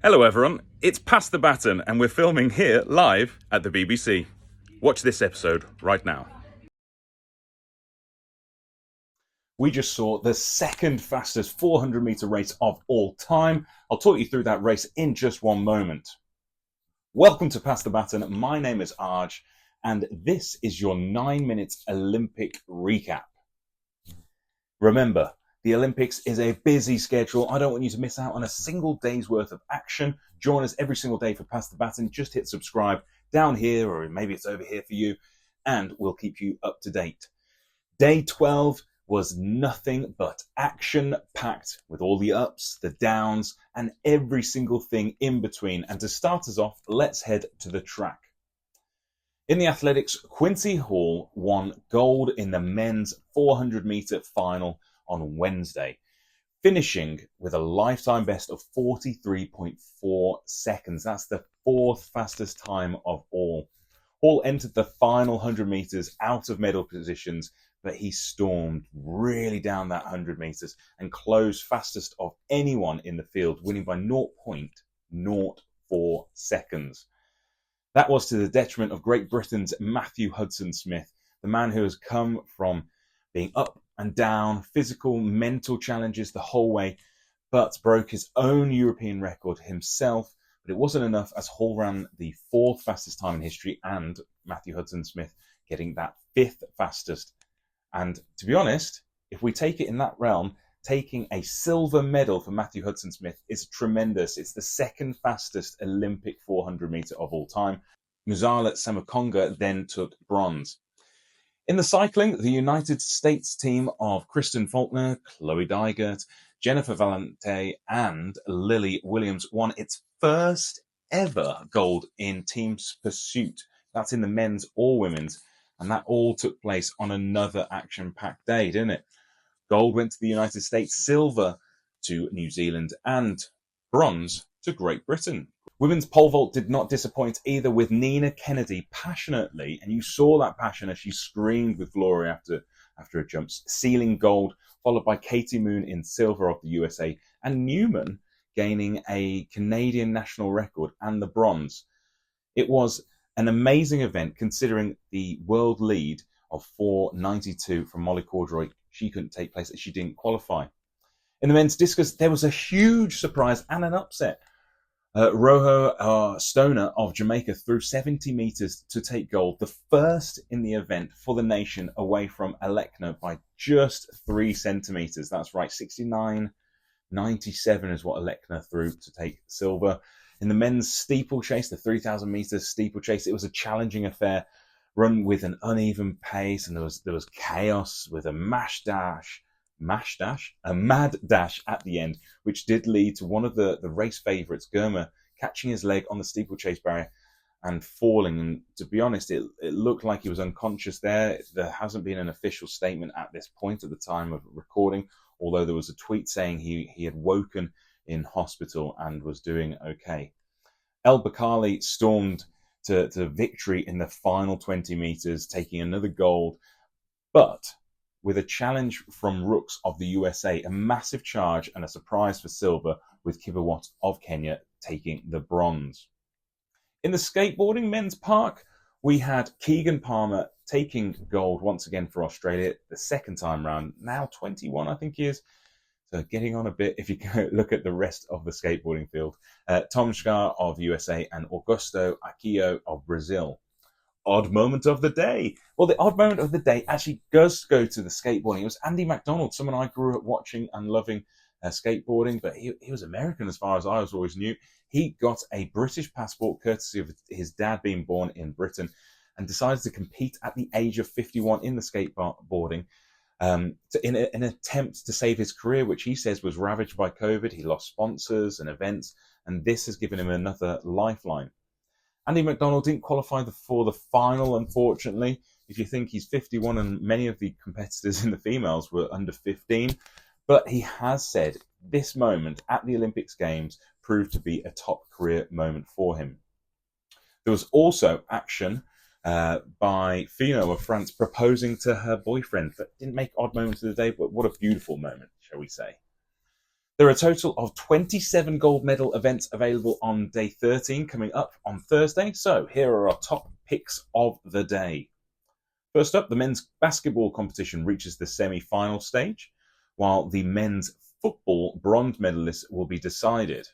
Hello everyone, it's Pass the Baton and we're filming here live at the BBC. Watch this episode right now. We just saw the second fastest 400 meter race of all time. I'll talk you through that race in just one moment. Welcome to Pass the Baton. My name is Arj and this is your 9 minutes Olympic recap. Remember, the Olympics is a busy schedule. I don't want you to miss out on a single day's worth of action. Join us every single day for Pass the Baton. Just hit subscribe down here, or maybe it's over here for you, and we'll keep you up to date. Day 12 was nothing but action-packed with all the ups, the downs, and every single thing in between. And to start us off, let's head to the track. In the athletics, Quincy Hall won gold in the men's 400 meter final on Wednesday, finishing with a lifetime best of 43.4 seconds. That's the fourth fastest time of all. Hall entered the final 100 meters out of medal positions, but he stormed really down that 100 meters and closed fastest of anyone in the field, winning by 0.04 seconds. That was to the detriment of Great Britain's Matthew Hudson-Smith, the man who has come from being up and down, physical, mental challenges the whole way, but broke his own European record himself. But it wasn't enough, as Hall ran the fourth fastest time in history and Matthew Hudson-Smith getting that fifth fastest. And to be honest, if we take it in that realm, taking a silver medal for Matthew Hudson-Smith is tremendous. It's the second fastest Olympic 400 meter of all time. Muzala Semakonga then took bronze. In the cycling, the United States team of Kristen Faulkner, Chloe Dygert, Jennifer Valente, and Lily Williams won its first ever gold in team's pursuit. That's in the men's or women's, and that all took place on another action-packed day, didn't it? Gold went to the United States, silver to New Zealand, and bronze to Great Britain. Women's pole vault did not disappoint either, with Nina Kennedy passionately, and you saw that passion as she screamed with glory after her jumps, sealing gold, followed by Katie Moon in silver of the USA, and Newman gaining a Canadian national record and the bronze. It was an amazing event considering the world lead of 4:92 from Molly Corduroy. She couldn't take place as she didn't qualify. In the men's discus, there was a huge surprise and an upset. Roje Stona of Jamaica threw 70 meters to take gold, the first in the event for the nation, away from Alekna by just 3 centimeters. That's right, 69.97 is what Alekna threw to take silver. In the men's steeplechase, the 3,000 meters steeplechase, it was a challenging affair, run with an uneven pace, and there was chaos with a mad dash at the end, which did lead to one of the race favourites, Girma, catching his leg on the steeplechase barrier and falling. And to be honest, it looked like he was unconscious there. There hasn't been an official statement at this point at the time of recording, although there was a tweet saying he had woken in hospital and was doing okay. Bakkali stormed to victory in the final 20 meters, taking another gold, but with a challenge from Rooks of the USA, a massive charge and a surprise for silver, with Kibiwott of Kenya taking the bronze. In the skateboarding men's park, we had Keegan Palmer taking gold once again for Australia, the second time round, now 21 I think he is. So getting on a bit if you look at the rest of the skateboarding field. Tom Scar of USA and Augusto Aquio of Brazil. Odd moment of the day. Well, the odd moment of the day actually does go to the skateboarding. It was Andy McDonald, someone I grew up watching and loving skateboarding, but he was American as far as I always knew. He got a British passport courtesy of his dad being born in Britain, and decided to compete at the age of 51 in the skateboarding in an attempt to save his career, which he says was ravaged by COVID. He lost sponsors and events, and this has given him another lifeline. Andy McDonald didn't qualify for the final, unfortunately. If you think he's 51 and many of the competitors in the females were under 15, but he has said this moment at the Olympics Games proved to be a top career moment for him. There was also action by Fino of France proposing to her boyfriend. That didn't make odd moments of the day, but what a beautiful moment, shall we say. There are a total of 27 gold medal events available on day 13 coming up on Thursday. So here are our top picks of the day. First up, the men's basketball competition reaches the semi-final stage, while the men's football bronze medalists will be decided.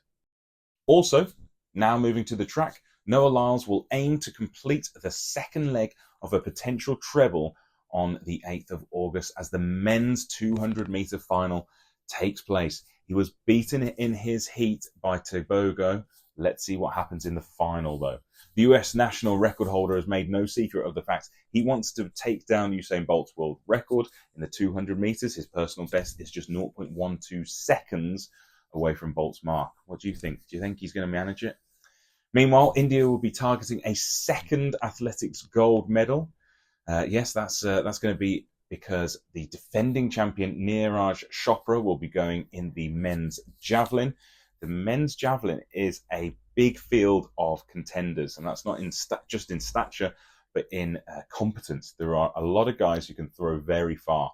Also, now moving to the track, Noah Lyles will aim to complete the second leg of a potential treble on the 8th of August as the men's 200-meter final takes place. He was beaten in his heat by Tobago. Let's see what happens in the final, though. The US national record holder has made no secret of the fact he wants to take down Usain Bolt's world record in the 200 meters. His personal best is just 0.12 seconds away from Bolt's mark. What do you think? Do you think he's going to manage it? Meanwhile, India will be targeting a second athletics gold medal. Yes, that's going to be because the defending champion Neeraj Chopra will be going in the men's javelin. The men's javelin is a big field of contenders, and that's not just in stature, but in competence. There are a lot of guys who can throw very far.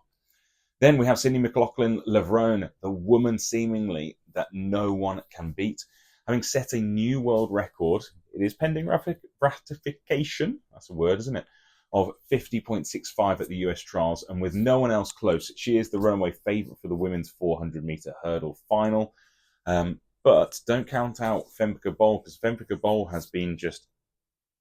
Then we have Sydney McLaughlin-Levrone, the woman seemingly that no one can beat. Having set a new world record, it is pending ratification, that's a word, isn't it, of 50.65 at the US trials, and with no one else close, she is the runaway favourite for the women's 400-metre hurdle final. But don't count out Femke Bol, because Femke Bol has been just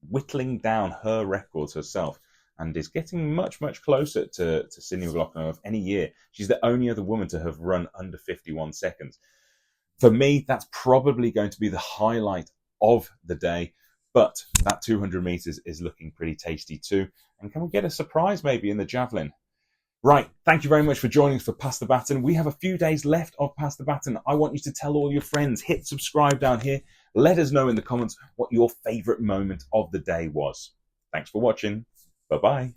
whittling down her records herself and is getting much, much closer to Sydney McLaughlin of any year. She's the only other woman to have run under 51 seconds. For me, that's probably going to be the highlight of the day, but that 200 metres is looking pretty tasty too. And can we get a surprise maybe in the javelin? Right, thank you very much for joining us for Pass the Baton. We have a few days left of Pass the Baton. I want you to tell all your friends, hit subscribe down here. Let us know in the comments what your favourite moment of the day was. Thanks for watching. Bye-bye.